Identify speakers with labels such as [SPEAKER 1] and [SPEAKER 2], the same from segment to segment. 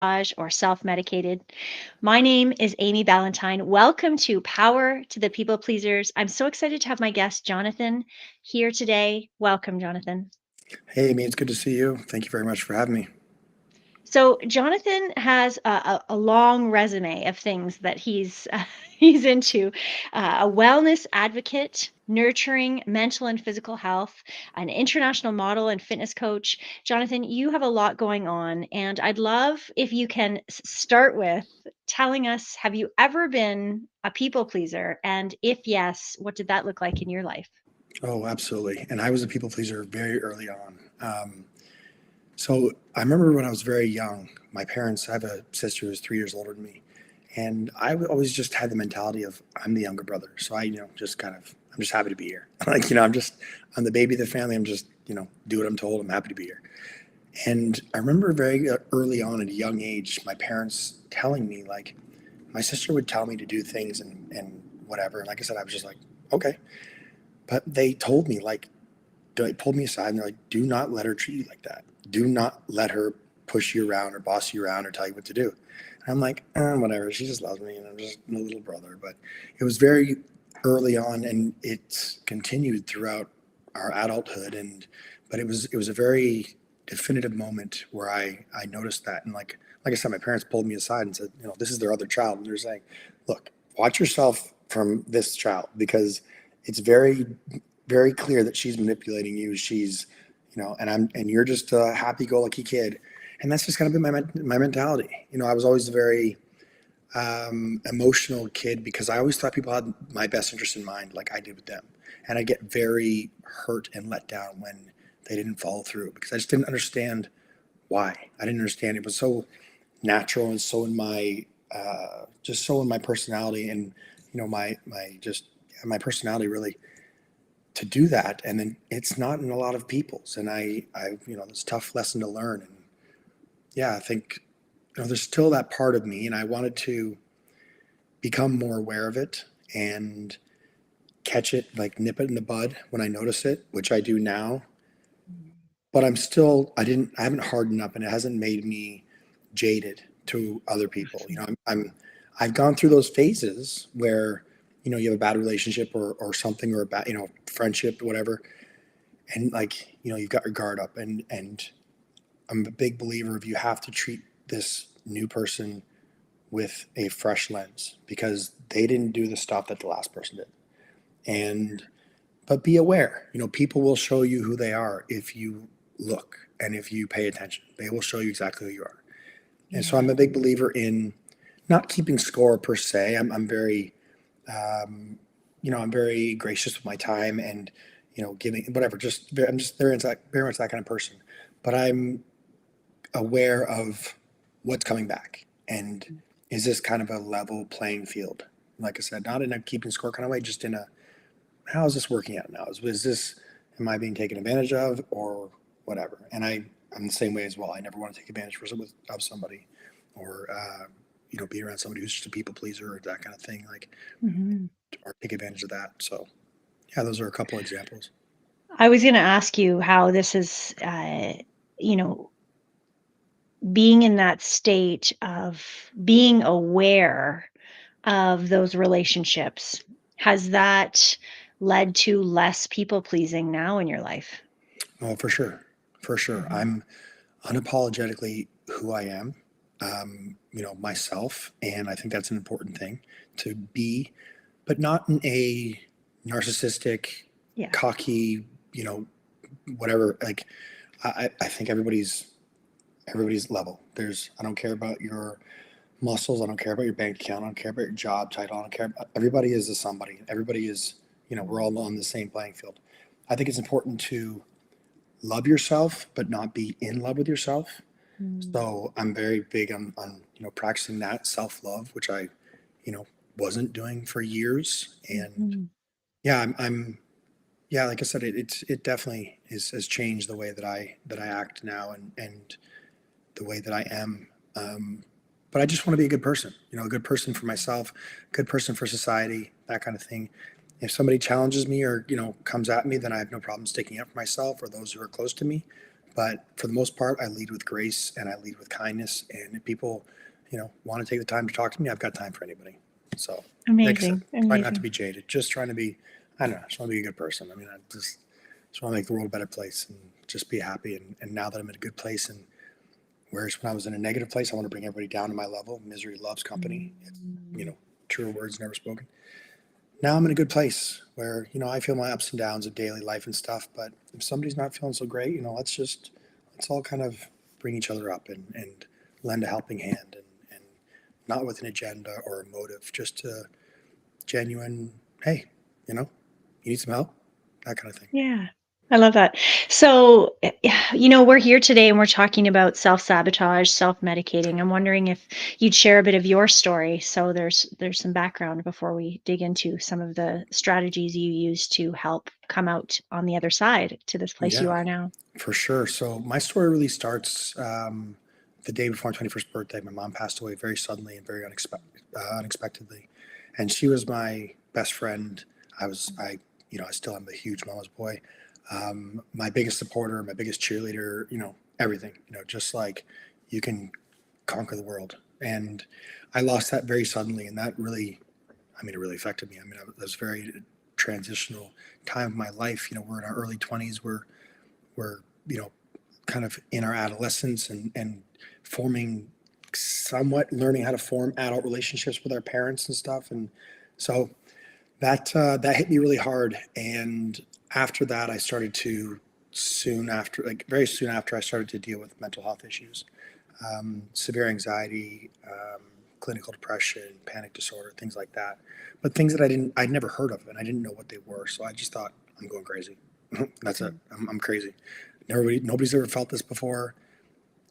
[SPEAKER 1] or self-medicated. My name is Amy Ballantyne. Welcome to Power to the People Pleasers. I'm so excited to have my guest, Jonathan, here today. Welcome, Jonathan.
[SPEAKER 2] Hey, Amy, it's good to see you. Thank you very much for having me.
[SPEAKER 1] So Jonathan has a long resume of things that he's he's into. A wellness advocate, nurturing mental and physical health, an international model and fitness coach. Jonathan, you have a lot going on, and I'd love if you can start with telling us, have you ever been a people pleaser? And if yes, what did that look like in your life?
[SPEAKER 2] Oh, absolutely. And I was a people pleaser very early on. So I remember when I was very young, my parents, I have a sister who's 3 years older than me. And always just had the mentality of I'm the younger brother. So just kind of, I'm just happy to be here. I'm the baby of the family. I'm just, do what I'm told. I'm happy to be here. And I remember very early on at a young age, my parents telling me, like, my sister would tell me to do things and whatever. And like I said, I was just like, okay. But they told me, like, they pulled me aside and they're like, do not let her treat you like that. Do not let her push you around or boss you around or tell you what to do. And I'm like, whatever. She just loves me and I'm just a little brother. But it was very early on and it's continued throughout our adulthood. But it was a very definitive moment where I noticed that. And like I said, my parents pulled me aside and said, this is their other child. And they're saying, look, watch yourself from this child because it's very very clear that she's manipulating you. She's, and you're just a happy-go-lucky kid, and that's just kind of been my mentality. I was always a very emotional kid because I always thought people had my best interest in mind, like I did with them, and I get very hurt and let down when they didn't follow through because I just didn't understand why. I didn't understand it was so natural and so in my just so in my personality and my personality really to do that. And then it's not in a lot of people's. And it's a tough lesson to learn. And yeah, I think, there's still that part of me and I wanted to become more aware of it and catch it, like nip it in the bud when I notice it, which I do now. But I haven't hardened up and it hasn't made me jaded to other people. I've gone through those phases where, you have a bad relationship or something or a bad, friendship, whatever. And you've got your guard up and I'm a big believer of you have to treat this new person with a fresh lens because they didn't do the stuff that the last person did. And, but be aware, people will show you who they are if you look and if you pay attention, they will show you exactly who you are. And so
[SPEAKER 1] Yeah.
[SPEAKER 2] I'm a big believer in not keeping score per se. I'm very, I'm very gracious with my time and, giving whatever. I'm just very much that kind of person. But I'm aware of what's coming back and is this kind of a level playing field? Like I said, not in a keeping score kind of way, just in a how is this working out now? Is this am I being taken advantage of or whatever? And I'm the same way as well. I never want to take advantage of somebody or be around somebody who's just a people pleaser or that kind of thing. Like
[SPEAKER 1] Mhm.
[SPEAKER 2] or take advantage of that. So yeah, those are a couple examples.
[SPEAKER 1] I was going to ask you how this is, you know, being in that state of being aware of those relationships. Has that led to less people pleasing now in your life?
[SPEAKER 2] Oh, for sure, for sure.
[SPEAKER 1] Mhm.
[SPEAKER 2] I'm unapologetically who I am, myself, and I think that's an important thing to be, but not in a narcissistic,
[SPEAKER 1] Yeah.
[SPEAKER 2] cocky, whatever. Like I think everybody's level. I don't care about your muscles. I don't care about your bank account. I don't care about your job title. I don't care. Everybody is a somebody. Everybody is, we're all on the same playing field. I think it's important to love yourself, but not be in love with yourself.
[SPEAKER 1] Mm.
[SPEAKER 2] So I'm very big on practicing that self love, which I, you know, wasn't doing for years. And
[SPEAKER 1] Mhm.
[SPEAKER 2] yeah, I'm yeah, like I said, it definitely has changed the way that I act now and the way that I am. But I just want to be a good person, a good person for myself, good person for society, that kind of thing. If somebody challenges me or comes at me, then I have no problem sticking up for myself or those who are close to me. But for the most part, I lead with grace and I lead with kindness. And if people, want to take the time to talk to me, I've got time for anybody. So, like I said,
[SPEAKER 1] Amazing.
[SPEAKER 2] try not to
[SPEAKER 1] Amazing.
[SPEAKER 2] be jaded. Just trying to be, I don't know, just want to be a good person. I mean, I just want to make the world a better place and just be happy. And now that I'm in a good place, and whereas when I was in a negative place, I want to bring everybody down to my level. Misery loves company. It's, truer words never spoken. Now I'm in a good place where, I feel my ups and downs of daily life and stuff. But if somebody's not feeling so great, let's all kind of bring each other up and lend a helping hand, and not with an agenda or a motive, just a genuine, hey, you need some help, that kind of thing.
[SPEAKER 1] Yeah. I love that. So, we're here today and we're talking about self-sabotage, self-medicating. I'm wondering if you'd share a bit of your story. So there's some background before we dig into some of the strategies you use to help come out on the other side to this place you
[SPEAKER 2] Yeah,
[SPEAKER 1] are now.
[SPEAKER 2] for sure. So my story really starts the day before my 21st birthday. My mom passed away very suddenly and very unexpectedly, and she was my best friend. I still am a huge mama's boy. My biggest supporter, my biggest cheerleader. Everything. Just like you can conquer the world, and I lost that very suddenly, and that really, it really affected me. It was very transitional time of my life. We're in our early 20s. We're kind of in our adolescence and forming somewhat learning how to form adult relationships with our parents and stuff. And so that hit me really hard. And after that, I started to very soon after, I started to deal with mental health issues, severe anxiety, clinical depression, panic disorder, things like that. But things that I'd never heard of, and I didn't know what they were. So I just thought, I'm going crazy. That's it. I'm crazy. Nobody's ever felt this before,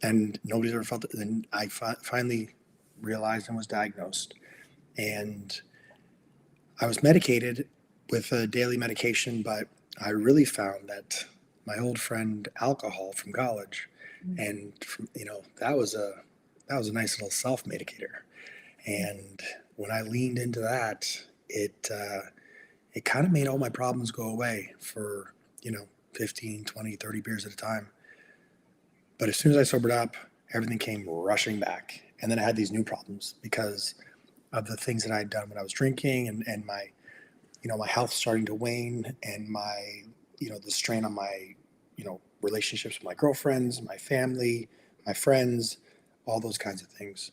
[SPEAKER 2] and nobody's ever felt it. And I finally realized and was diagnosed, and I was medicated with a daily medication, but I really found that my old friend alcohol from college, and that was a nice little self medicator. And when I leaned into that, it kind of made all my problems go away for 15, 20, 30 beers at a time. But as soon as I sobered up, everything came rushing back. And then I had these new problems because of the things that I had done when I was drinking, and my, my health starting to wane, and my, the strain on my, relationships with my girlfriends, my family, my friends, all those kinds of things.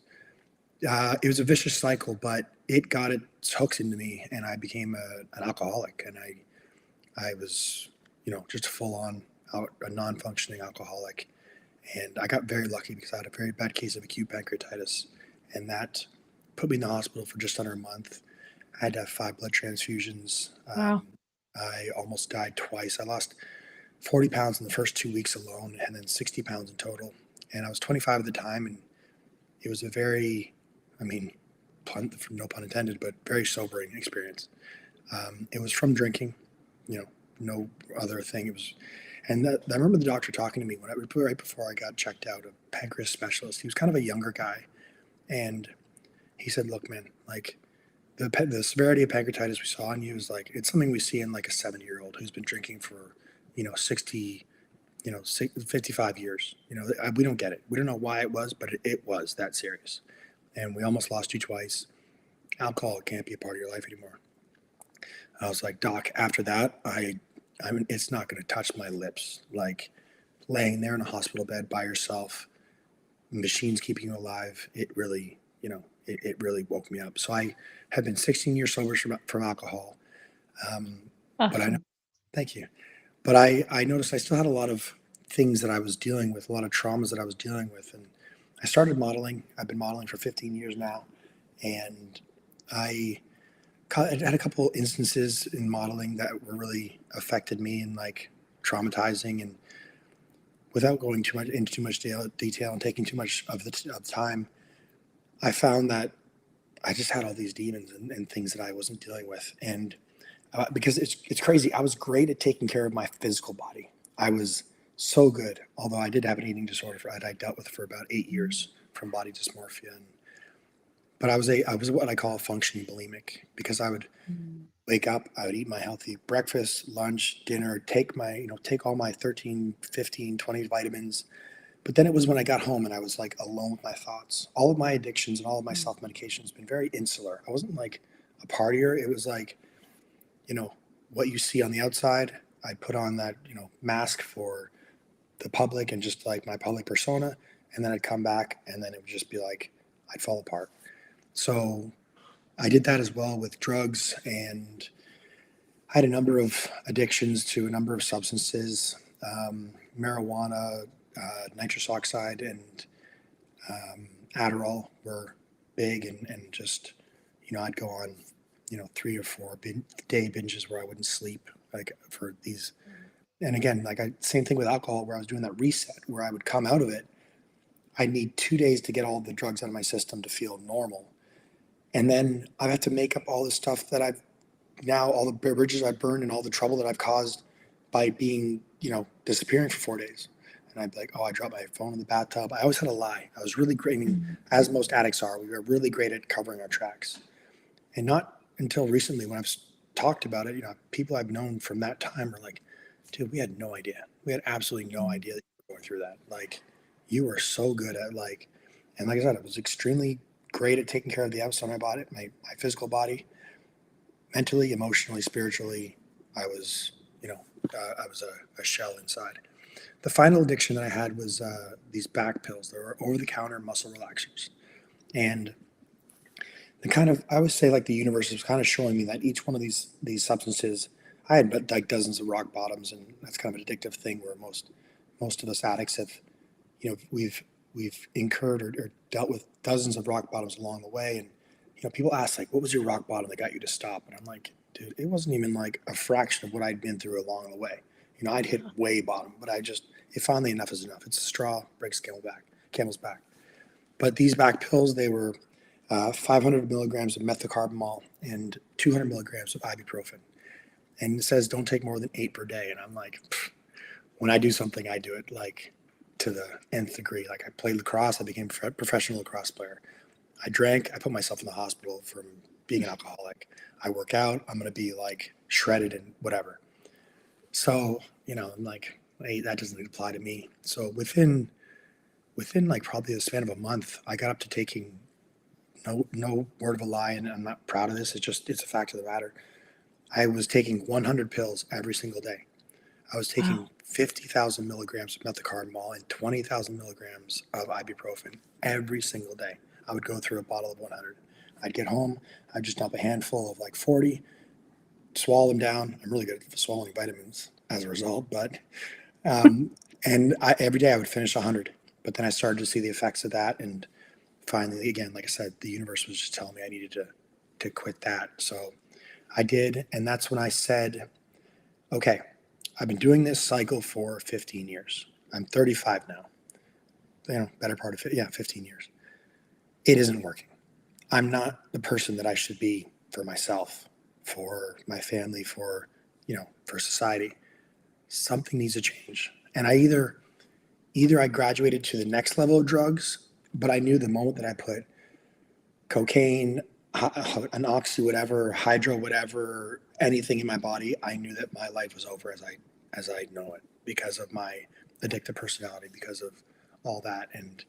[SPEAKER 2] It was a vicious cycle, but it got its hooks into me, and I became an alcoholic. And I was, just a full on a non functioning alcoholic. And I got very lucky because I had a very bad case of acute pancreatitis, and that put me in the hospital for just under a month. I had to have 5 blood transfusions.
[SPEAKER 1] Wow.
[SPEAKER 2] I almost died twice. I lost 40 pounds in the first 2 weeks alone, and then 60 pounds in total. And I was 25 at the time, and it was a very, I mean, no pun intended, but very sobering experience. It was from drinking, no other thing. It was, and I remember the doctor talking to me right before I got checked out, a pancreas specialist. He was kind of a younger guy, and he said, "Look, man, like the severity of pancreatitis we saw in you is like it's something we see in like a 70-year-old who's been drinking for 60, 55 years. We don't get it. We don't know why it was, but it was that serious, and we almost lost you twice. Alcohol can't be a part of your life anymore." I was like, "Doc, after that, it's not going to touch my lips. Like laying there in a hospital bed by yourself, machines keeping you alive. It really, it really woke me up." So I have been 16 years sober from alcohol. But I know,
[SPEAKER 1] Awesome.
[SPEAKER 2] thank you. But I noticed I still had a lot of things that I was dealing with, a lot of traumas that I was dealing with. And I started modeling. I've been modeling for 15 years now. And I had a couple instances in modeling that were really affected me and like traumatizing. And without going into too much detail and taking too much of the time, I found that I just had all these demons and things that I wasn't dealing with. And because it's crazy, I was great at taking care of my physical body. I was so good, although I did have an eating disorder I dealt with for about 8 years from body dysmorphia. But I was what I call a functioning bulimic because I would wake up, I would eat my healthy breakfast, lunch, dinner, take my, take all my 13, 15, 20 vitamins. But then it was when I got home and I was like alone with my thoughts. All of my addictions and all of my self medication has been very insular. I wasn't like a partier. It was like, you know, what you see on the outside. I put on that, mask for the public and just like my public persona. And then I'd come back and then it would just be like, I'd fall apart. So I did that as well with drugs, and I had a number of addictions to a number of substances, marijuana, nitrous oxide, and Adderall were big, and just, I'd go on, 3 or 4 day binges where I wouldn't sleep, like for these. And again, like same thing with alcohol, where I was doing that reset, where I would come out of it. I need 2 days to get all the drugs out of my system to feel normal. And then I have to make up all the stuff that I've now, all the bridges I've burned and all the trouble that I've caused by being, disappearing for 4 days. And I'd be like, oh, I dropped my phone in the bathtub. I always had a lie. I was really great. I mean, as most addicts are, we were really great at covering our tracks. And not until recently, when I've talked about it, people I've known from that time are like, dude, we had no idea. We had absolutely no idea that you were going through that. Like, you were so good at and like I said, I was extremely great at taking care of the outside of my body, my physical body, mentally, emotionally, spiritually. I was, I was a shell inside. The final addiction that I had was these back pills. They were over-the-counter muscle relaxers, and the kind of, I would say, like, the universe was kind of showing me that each one of these substances, I had like dozens of rock bottoms, and that's kind of an addictive thing where most of us addicts have, we've incurred or dealt with dozens of rock bottoms along the way. And people ask, like, what was your rock bottom that got you to stop? And I'm like, dude, it wasn't even like a fraction of what I'd been through along the way. I'd hit way bottom, but it finally, enough is enough. It's a straw breaks camel's back. But these back pills, they were 500 milligrams of methocarbamol and 200 milligrams of ibuprofen. And it says don't take more than 8 per day. And I'm like, when I do something, I do it like to the nth degree. Like, I played lacrosse, I became a professional lacrosse player. I drank, I put myself in the hospital from being an alcoholic. I work out, I'm going to be like shredded and whatever. So, I'm like, hey, that doesn't apply to me. So within like probably the span of a month, I got up to taking, no word of a lie, and I'm not proud of this. It's a fact of the matter. I was taking 100 pills every single day. I was taking
[SPEAKER 1] Wow.
[SPEAKER 2] 50,000 milligrams of methocarbamol and 20,000 milligrams of ibuprofen every single day. I would go through a bottle of 100. I'd get home, I'd just dump a handful of like 40, swallow them down. I'm really good at swallowing vitamins as a result, but um, every day I would finish 100. But then I started to see the effects of that, and finally, again, like I said, the universe was just telling me I needed to quit that. So I did, and that's when I said, okay, I've been doing this cycle for 15 years. I'm 35 now. Better part of it, yeah, 15 years. It isn't working. I'm not the person that I should be for myself, for my family, for society. Something needs to change. And either I graduated to the next level of drugs, but I knew the moment that I put cocaine, an oxy, whatever, hydro, whatever, anything in my body, I knew that my life was over as I know it, because of my addictive personality, because of all that. And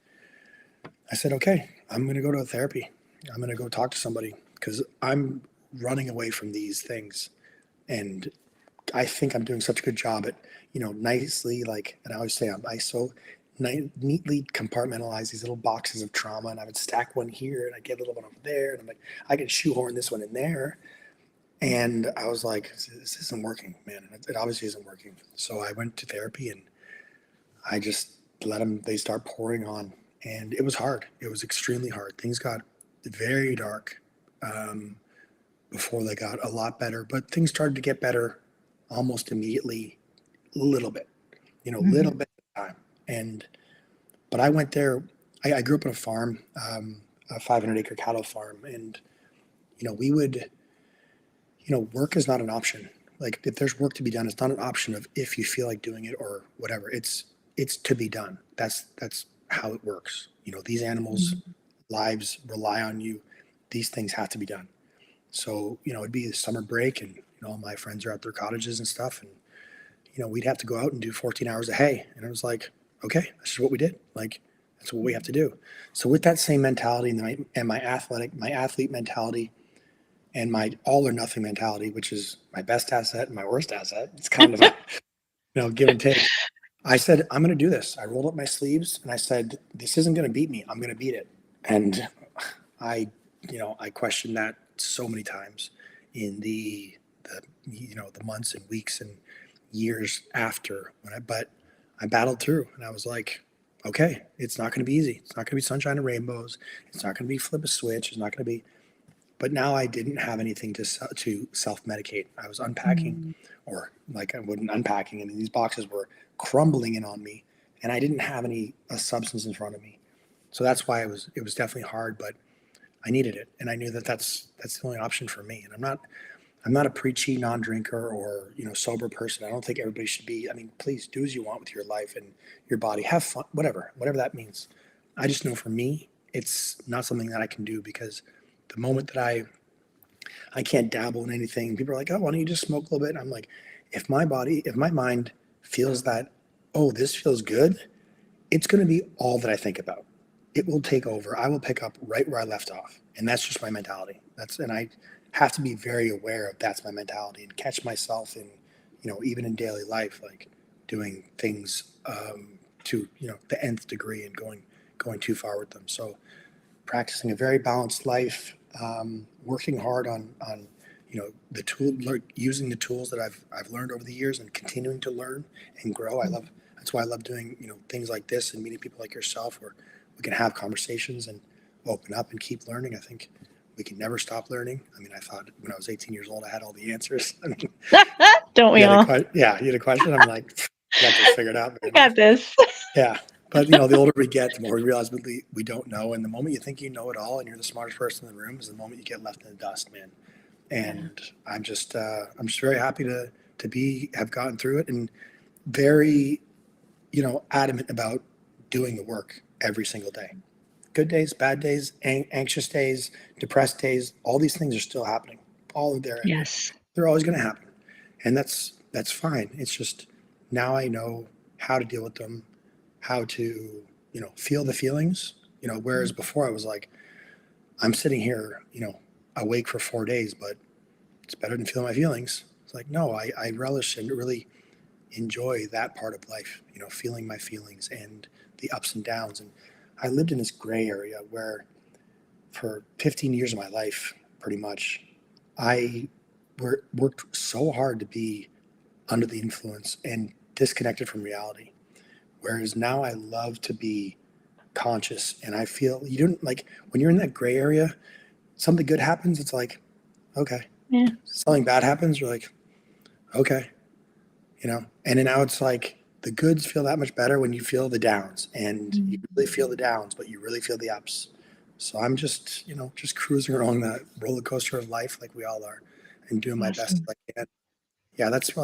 [SPEAKER 2] I said, okay, I'm going to go to a therapy. I'm going to go talk to somebody, because I'm running away from these things. And I think I'm doing such a good job at, nicely, like, and I always say I so neatly compartmentalize these little boxes of trauma, and I would stack one here and I get a little one over there. And I'm like, I can shoehorn this one in there. And I was like, this isn't working, man. It obviously isn't working. So I went to therapy, and I just let them, they start pouring on. And it was hard. It was extremely hard. Things got very dark um, before they got a lot better, but things started to get better almost immediately, a little bit, little
[SPEAKER 1] Mhm.
[SPEAKER 2] bit at a time. And, but I went there, I grew up on a farm, a 500-acre cattle farm. And, we would, work is not an option. Like, if there's work to be done, it's not an option of if you feel like doing it or whatever. It's to be done. That's how it works. These animals'
[SPEAKER 1] Mhm.
[SPEAKER 2] lives rely on you. These things have to be done. So, it'd be summer break and, all my friends are at their cottages and stuff. And, we'd have to go out and do 14 hours of hay. And it was like, okay, this is what we did. Like, that's what we have to do. So with that same mentality and my athlete mentality and my all or nothing mentality, which is my best asset and my worst asset, it's kind of a, give and take. I said, I'm going to do this. I rolled up my sleeves and I said, this isn't going to beat me. I'm going to beat it. And I, I questioned that so many times in the months and weeks and years after but I battled through and I was like, okay, it's not going to be easy. It's not going to be sunshine and rainbows. It's not going to be flip a switch. It's not going to be, but now I didn't have anything to self-medicate. I was unpacking
[SPEAKER 1] Mm.
[SPEAKER 2] or like I wasn't unpacking. I mean, these boxes were crumbling in on me and I didn't have a substance in front of me. So that's why it was definitely hard, but I needed it. And I knew that that's the only option for me. And I'm not a preachy non-drinker or, sober person. I don't think everybody should be. I mean, please do as you want with your life and your body. Have fun, whatever that means. I just know for me, it's not something that I can do because the moment that I can't dabble in anything, people are like, oh, why don't you just smoke a little bit? And I'm like, if my mind feels that, oh, this feels good, it's going to be all that I think about. It will take over. I will pick up right where I left off. And that's just my mentality. And I have to be very aware of that's my mentality and catch myself in, even in daily life, like doing things to, the nth degree and going too far with them. So practicing a very balanced life, working hard on the tool, using the tools that I've learned over the years and continuing to learn and grow. That's why I love doing things like this and meeting people like yourself where we can have conversations and open up and keep learning. I think we can never stop learning. I mean, I thought when I was 18 years old I had all the answers. I mean,
[SPEAKER 1] Don't we all?
[SPEAKER 2] you had a question. I'm like, I got this figured out,
[SPEAKER 1] I
[SPEAKER 2] man.
[SPEAKER 1] got this.
[SPEAKER 2] Yeah. But the older we get, the more we realize we don't know. And the moment you think you know it all and you're the smartest person in the room is the moment you get left in the dust, man.
[SPEAKER 1] Yeah.
[SPEAKER 2] And I'm just very happy to have gotten through it and very, adamant about doing the work every single day. Good days, bad days, anxious days, depressed days, all these things are still happening. All of
[SPEAKER 1] Yes.
[SPEAKER 2] they're always going to happen. And that's fine. It's just now I know how to deal with them, how to, feel the feelings, whereas before I was like, I'm sitting here, awake for 4 days, but it's better than feeling my feelings. It's like, no, I relish and really enjoy that part of life, feeling my feelings and the ups and downs. And I lived in this gray area where for 15 years of my life, pretty much, I worked so hard to be under the influence and disconnected from reality. Whereas now I love to be conscious and I feel you don't like when you're in that gray area, something good happens, it's like, okay.
[SPEAKER 1] Yeah.
[SPEAKER 2] Something bad happens, you're like, okay, And then now it's like the goods feel that much better when you feel the downs and you really feel the downs, but you really feel the ups. So I'm just, just cruising along that roller coaster of life like we all are and doing my best
[SPEAKER 1] Awesome.
[SPEAKER 2] as I can. Yeah, that's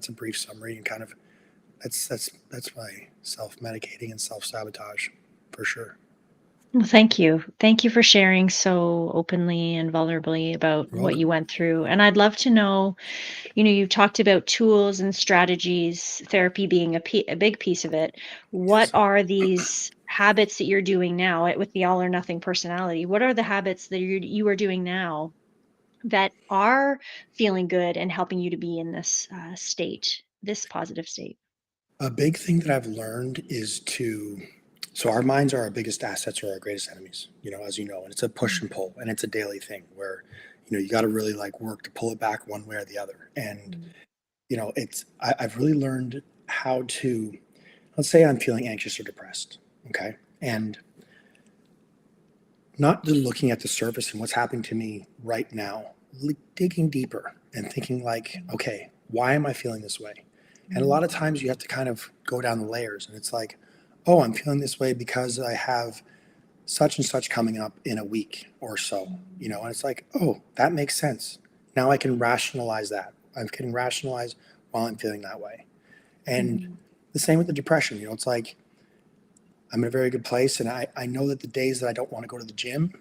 [SPEAKER 2] a brief summary and kind of that's my self-medicating and self-sabotage for sure.
[SPEAKER 1] Well, thank you. Thank you for sharing so openly and vulnerably about
[SPEAKER 2] You're
[SPEAKER 1] what you
[SPEAKER 2] welcome.
[SPEAKER 1] went through. And I'd love to know, you've talked about tools and strategies, therapy being a big piece of it. What
[SPEAKER 2] Yes.
[SPEAKER 1] are these habits that you're doing now with the all or nothing personality? What are the habits that you are doing now that are feeling good and helping you to be in this state, this positive state?
[SPEAKER 2] A big thing that I've learned is so our minds are our biggest assets or our greatest enemies, as you know, and it's a push and pull and it's a daily thing where, you got to really like work to pull it back one way or the other. And,
[SPEAKER 1] Mm.
[SPEAKER 2] I've really learned how to, let's say I'm feeling anxious or depressed. Okay. And not just looking at the surface and what's happening to me right now, digging deeper and thinking like, okay, why am I feeling this way? And a lot of times you have to kind of go down the layers and it's like, oh, I'm feeling this way because I have such and such coming up in a week or so, and it's like, oh, that makes sense. Now I can rationalize that. I can rationalize while I'm feeling that way. And
[SPEAKER 1] Mhm.
[SPEAKER 2] the same with the depression, it's like I'm in a very good place and I know that the days that I don't want to go to the gym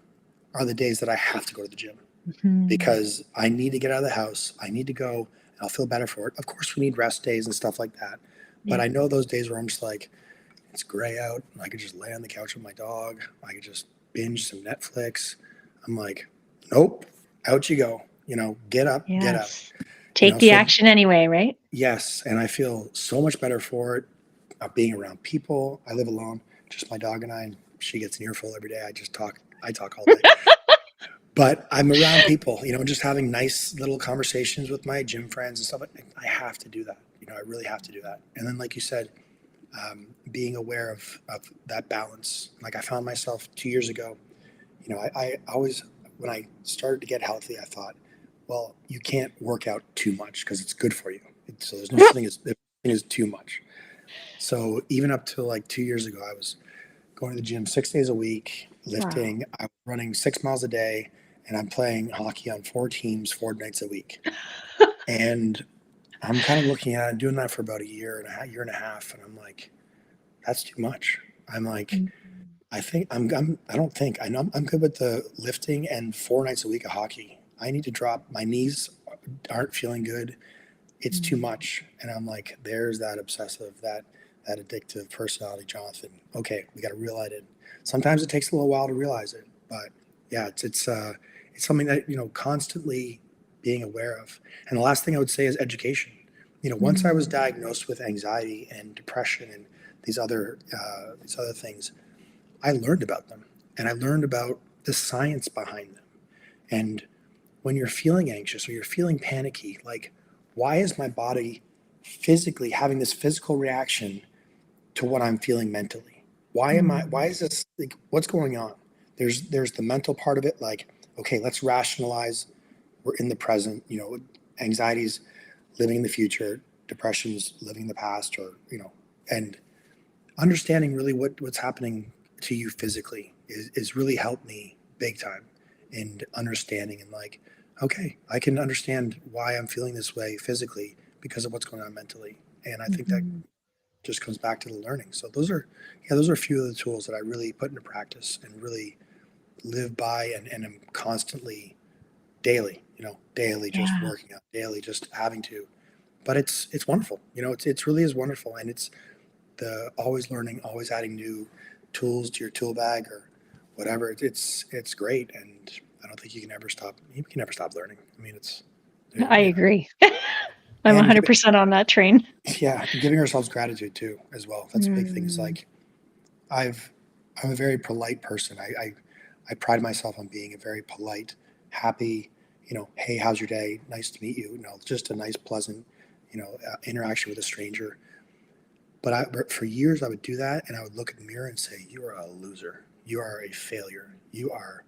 [SPEAKER 2] are the days that I have to go to the gym.
[SPEAKER 1] Mhm.
[SPEAKER 2] because I need to get out of the house. I need to go, and I'll feel better for it. Of course, we need rest days and stuff like that. But
[SPEAKER 1] Yeah.
[SPEAKER 2] I know those days where I'm just like, it's gray out. And I could just lay on the couch with my dog. I could just binge some Netflix. I'm like, nope, out you go. Get up, get up.
[SPEAKER 1] Yes. Take the
[SPEAKER 2] So
[SPEAKER 1] action anyway, right?
[SPEAKER 2] yes, and I feel so much better for it. Being around people. I live alone, just my dog and I. And she gets an earful every day. I just talk. I talk all day. But I'm around people, just having nice little conversations with my gym friends and stuff. I have to do that. I really have to do that. And then, like you said, being aware of that balance. Like I found myself 2 years ago, I always, when I started to get healthy, I thought, well, you can't work out too much because it's good for you. So there's no such thing as too much. So even up to like 2 years ago, I was going to the gym 6 days a week,
[SPEAKER 1] Wow.
[SPEAKER 2] lifting. I'm running 6 miles a day, and I'm playing hockey on 4 teams, 4 nights a week. And I'm kind of looking at it, doing that for about a year and a half, and I'm like, that's too much. I'm like,
[SPEAKER 1] Mhm.
[SPEAKER 2] I think I don't think I know I'm good with the lifting and 4 nights a week of hockey. I need to drop. My knees aren't feeling good. It's too
[SPEAKER 1] Mhm.
[SPEAKER 2] much. And I'm like, there's that obsessive, that addictive personality, Jonathan. Okay, we got to realize it. Sometimes it takes a little while to realize it, but yeah, it's something that constantly being aware of. And the last thing I would say is education. Once I was
[SPEAKER 1] Mhm.
[SPEAKER 2] diagnosed with anxiety and depression and these other things, I learned about them, and I learned about the science behind them. And when you're feeling anxious or you're feeling panicky, like, why is my body physically having this physical reaction to what I'm feeling mentally? Why
[SPEAKER 1] Mhm.
[SPEAKER 2] is this, like, what's going on? There's the mental part of it, like, okay, let's rationalize. We're in the present, anxieties living in the future, depressions living in the past, or, and understanding really what's happening to you physically is really helped me big time in understanding and like, okay, I can understand why I'm feeling this way physically because of what's going on mentally. And I think that
[SPEAKER 1] Mhm.
[SPEAKER 2] just comes back to the learning. So those are a few of the tools that I really put into practice and really live by, and am constantly daily just
[SPEAKER 1] Yeah.
[SPEAKER 2] working out, daily just having to. But it's wonderful. It's really is wonderful, and it's the always learning, always adding new tools to your tool bag or whatever. It's great, and I don't think you can ever stop. You can never stop learning. I mean, it's
[SPEAKER 1] I agree. I'm
[SPEAKER 2] and give it,
[SPEAKER 1] 100% on that train.
[SPEAKER 2] yeah, and giving ourselves gratitude too as well. That's a big thing. Is
[SPEAKER 1] Mm.
[SPEAKER 2] like I've I'm a very polite person. I pride myself on being a very polite, happy. Hey, how's your day? Nice to meet you. Just a nice, pleasant, interaction with a stranger. But for years, I would do that, and I would look in the mirror and say, "You are a loser. You are a failure. You are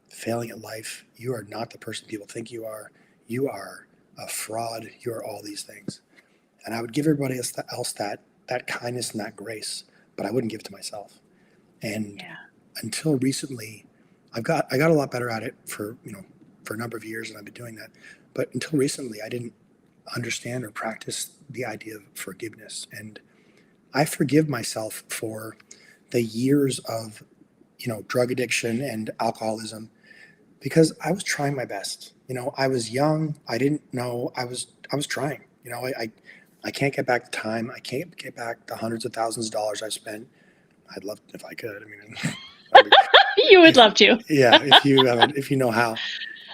[SPEAKER 2] failing at life. You are not the person people think you are. You are a fraud. You are all these things." And I would give everybody else that kindness and that grace, but I wouldn't give it to myself. And
[SPEAKER 1] Yeah.
[SPEAKER 2] until recently, I got a lot better at it for a number of years, and I've been doing that. But until recently, I didn't understand or practice the idea of forgiveness. And I forgive myself for the years of drug addiction and alcoholism because I was trying my best. I was young. I didn't know. I was trying. I can't get back the time. I can't get back the hundreds of thousands of dollars I spent. I'd love if I could. I mean, that'd be,
[SPEAKER 1] You would
[SPEAKER 2] if
[SPEAKER 1] love to.
[SPEAKER 2] yeah, if you know how,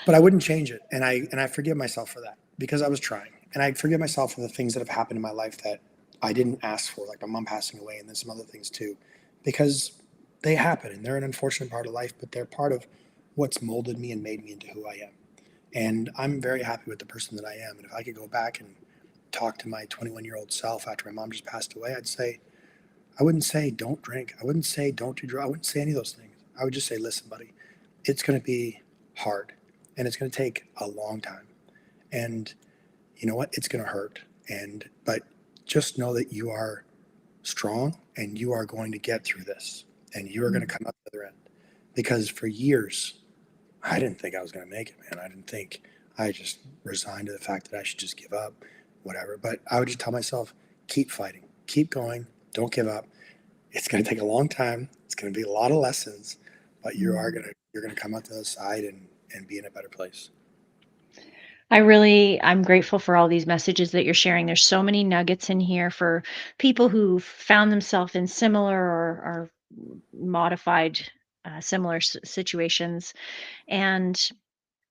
[SPEAKER 2] but I wouldn't change it, and I forgive myself for that because I was trying, and I forgive myself for the things that have happened in my life that I didn't ask for, like my mom passing away, and then some other things too, because they happen and they're an unfortunate part of life, but they're part of what's molded me and made me into who I am. And I'm very happy with the person that I am. And if I could go back and talk to my 21-year-old self after my mom just passed away, I wouldn't say don't drink. I wouldn't say don't do drugs. I wouldn't say any of those things. I would just say, listen, buddy, it's going to be hard and it's going to take a long time. And you know what? It's going to hurt. But just know that you are strong and you are going to get through this and you are going to
[SPEAKER 1] Mm.
[SPEAKER 2] come out the other end. Because for years, I didn't think I was going to make it, man. I didn't think. I just resigned to the fact that I should just give up, whatever. But I would just tell myself, keep fighting, keep going, don't give up. It's going to take a long time. It's going to be a lot of lessons, but
[SPEAKER 1] Mm.
[SPEAKER 2] you're going to come out the other side, and and be in a better place.
[SPEAKER 1] I'm grateful for all these messages that you're sharing. There's so many nuggets in here for people who found themselves in similar or modified similar situations. And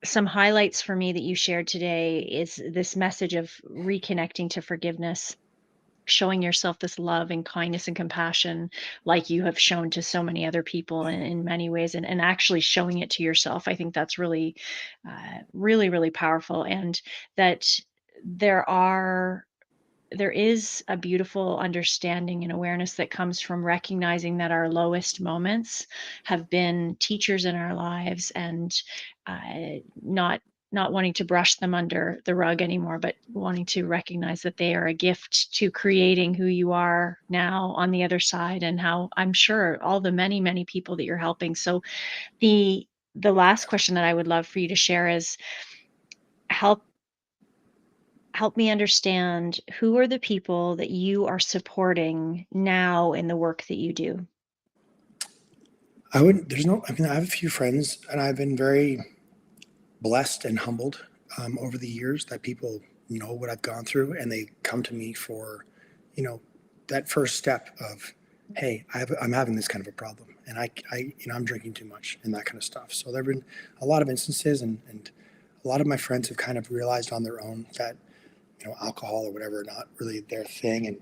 [SPEAKER 1] some highlights for me that you shared today is this message of reconnecting to forgiveness, showing yourself this love and kindness and compassion like you have shown to so many other people in many ways, and actually showing it to yourself. I think that's really really powerful, and that there are there is a beautiful understanding and awareness that comes from recognizing that our lowest moments have been teachers in our lives, and not wanting to brush them under the rug anymore, but wanting to recognize that they are a gift to creating who you are now on the other side, and how I'm sure all the many people that you're helping. So the last question that I would love for you to share is, help me understand, who are the people that you are supporting now in the work that you do?
[SPEAKER 2] I wouldn't, there's no, I mean, I have a few friends and I've been very blessed and humbled over the years that people know what I've gone through and they come to me for, you know, that first step of, hey, I'm having this kind of a problem and I'm drinking too much and that kind of stuff. So there have been a lot of instances and a lot of my friends have kind of realized on their own that, alcohol or whatever, not really their thing. And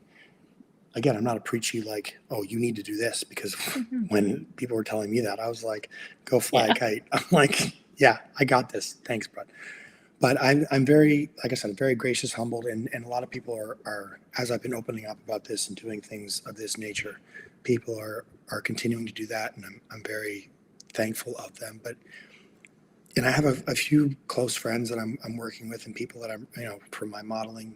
[SPEAKER 2] again, I'm not a preachy like, oh, you need to do this, because
[SPEAKER 1] Mhm.
[SPEAKER 2] when people were telling me that, I was like, go fly a
[SPEAKER 1] Yeah.
[SPEAKER 2] kite. I'm like, yeah, I got this. Thanks, bud. But I'm very, like I said, very gracious, humbled, and a lot of people are, as I've been opening up about this and doing things of this nature, people are continuing to do that, and I'm very thankful of them. But and I have a few close friends that I'm working with, and people that I'm, from my modeling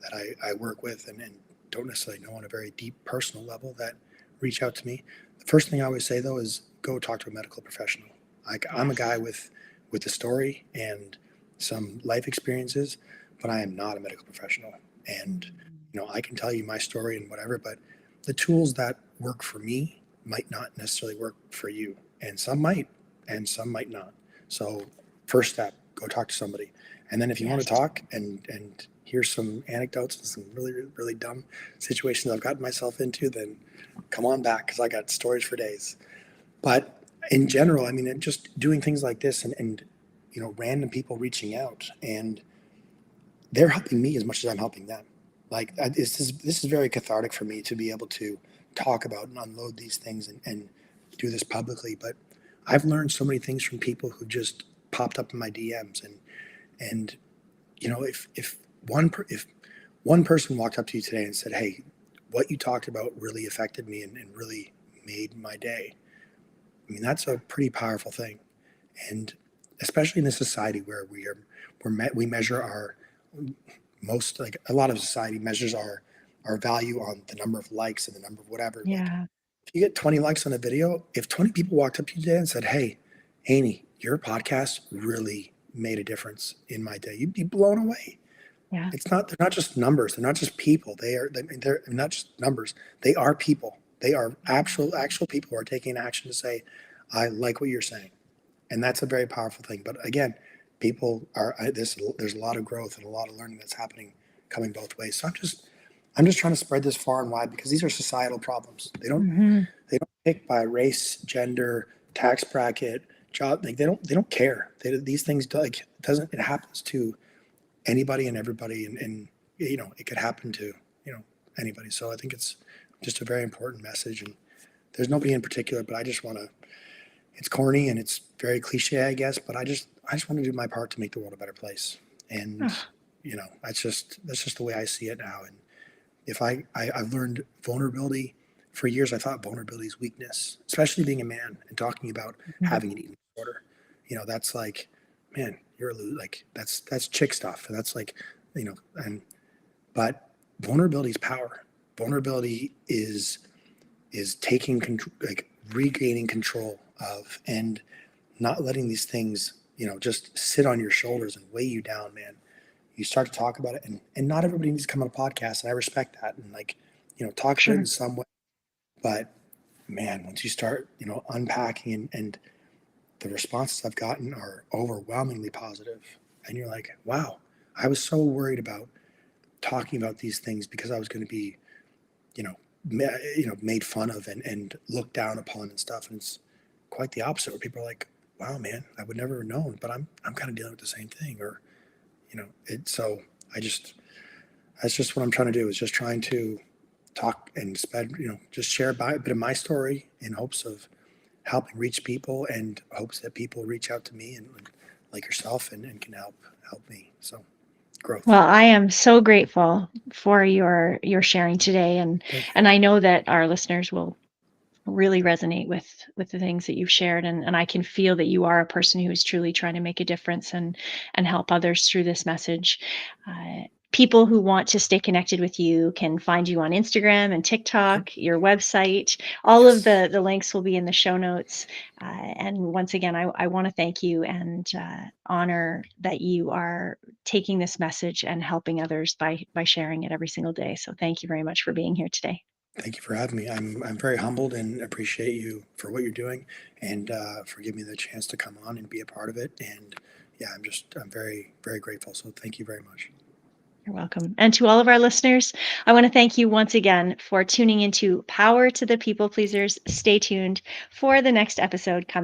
[SPEAKER 2] that I work with, and don't necessarily know on a very deep personal level, that reach out to me. The first thing I always say though is go talk to a medical professional. Like, I'm a
[SPEAKER 1] Yes.
[SPEAKER 2] guy with a story and some life experiences, but I am not a medical professional. And
[SPEAKER 1] Mhm.
[SPEAKER 2] I can tell you my story and whatever, but the tools that work for me might not necessarily work for you, and some might not. So first step, go talk to somebody. And then if you want to
[SPEAKER 1] Yes.
[SPEAKER 2] talk and hear some anecdotes and some really, really dumb situations I've gotten myself into, then come on back, because I got stories for days. But in general, I mean, just doing things like this and random people reaching out, and they're helping me as much as I'm helping them. Like, this is very cathartic for me to be able to talk about and unload these things and do this publicly. But I've learned so many things from people who just popped up in my DMs, and if one person walked up to you today and said, "Hey, what you talked about really affected me and really made my day," I mean, that's a pretty powerful thing. And especially in a society where we measure our most, like, a lot of society measures our value on the number of likes and the number of whatever. Like,
[SPEAKER 1] Yeah.
[SPEAKER 2] if you get 20 likes on a video, if 20 people walked up to you today and said, "Hey, Amy, your podcast really made a difference in my day," you'd be blown away.
[SPEAKER 1] Yeah.
[SPEAKER 2] They're not just numbers. They're not just people. They're not just numbers. They are people. They are actual people who are taking action to say, "I like what you're saying." And that's a very powerful thing. But again, people are there's a lot of growth and a lot of learning that's happening, coming both ways. So I'm just trying to spread this far and wide, because these are societal problems.
[SPEAKER 1] Mhm.
[SPEAKER 2] They don't pick by race, gender, tax bracket, job. Like, they don't care. These things, like, it happens to anybody and everybody, and it could happen to anybody. So I think it's just a very important message, and there's nobody in particular, but I just want to. It's corny and it's very cliche, I guess, but I just want to do my part to make the world a better place. And
[SPEAKER 1] Oh,
[SPEAKER 2] that's just the way I see it now. And if I've learned vulnerability for years. I thought vulnerability is weakness, especially being a man and talking about
[SPEAKER 1] mhm.
[SPEAKER 2] having an eating disorder. That's like, man, like, that's chick stuff. And that's like, and but vulnerability is power. Vulnerability is taking control, like regaining control of, and not letting these things, just sit on your shoulders and weigh you down, man. You start to talk about it, and not everybody needs to come on a podcast, and I respect that, and, like, talk about it in
[SPEAKER 1] Sure.
[SPEAKER 2] some way. But man, once you start, unpacking and the responses I've gotten are overwhelmingly positive. And you're like, wow, I was so worried about talking about these things because I was going to be, you know, made fun of and looked down upon and stuff. And it's quite the opposite, where people are like, wow, man, I would never have known, but I'm kind of dealing with the same thing. Or, so that's just what I'm trying to do, is just trying to talk and spread, just share a bit of my story in hopes of helping reach people, and hopes that people reach out to me and like yourself, and can help me. So growth.
[SPEAKER 1] Well, I am so grateful for your sharing today, and
[SPEAKER 2] Thank you.
[SPEAKER 1] I know that our listeners will really resonate with the things that you've shared, and I can feel that you are a person who is truly trying to make a difference and help others through this message. People who want to stay connected with you can find you on Instagram and
[SPEAKER 2] Yep.
[SPEAKER 1] TikTok, your website. All of
[SPEAKER 2] Yes.
[SPEAKER 1] the links will be in the show notes. And once again, I want to thank you and honor that you are taking this message and helping others by sharing it every single day. So thank you very much for being here today.
[SPEAKER 2] Thank you for having me. I'm very humbled and appreciate you for what you're doing, and for giving me the chance to come on and be a part of it. And yeah, I'm very, very grateful. So thank you very much.
[SPEAKER 1] You're welcome. And to all of our listeners, I want to thank you once again for tuning into Power to the People Pleasers. Stay tuned for the next episode coming.